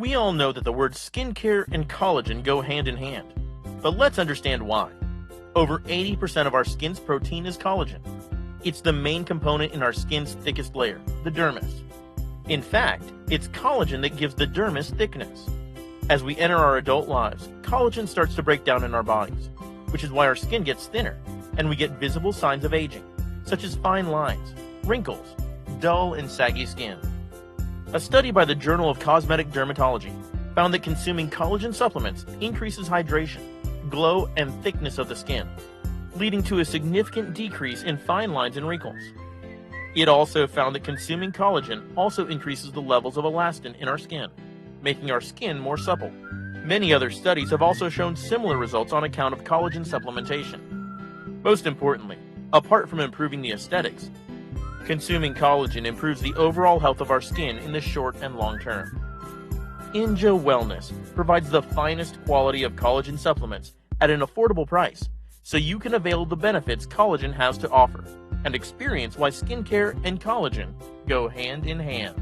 We all know that the words skincare and collagen go hand in hand, but let's understand why. Over 80% of our skin's protein is collagen. It's the main component in our skin's thickest layer, the dermis. In fact, it's collagen that gives the dermis thickness. As we enter our adult lives, collagen starts to break down in our bodies, which is why our skin gets thinner, and we get visible signs of aging, such as fine lines, wrinkles, dull and saggy skin. A study by the Journal of Cosmetic Dermatology found that consuming collagen supplements increases hydration, glow, and thickness of the skin, leading to a significant decrease in fine lines and wrinkles. It also found that consuming collagen also increases the levels of elastin in our skin, making our skin more supple. Many other studies have also shown similar results on account of collagen supplementation. Most importantly, apart from improving the aesthetics, consuming collagen improves the overall health of our skin in the short and long term. INJA Wellness provides the finest quality of collagen supplements at an affordable price, so you can avail the benefits collagen has to offer and experience why skincare and collagen go hand in hand.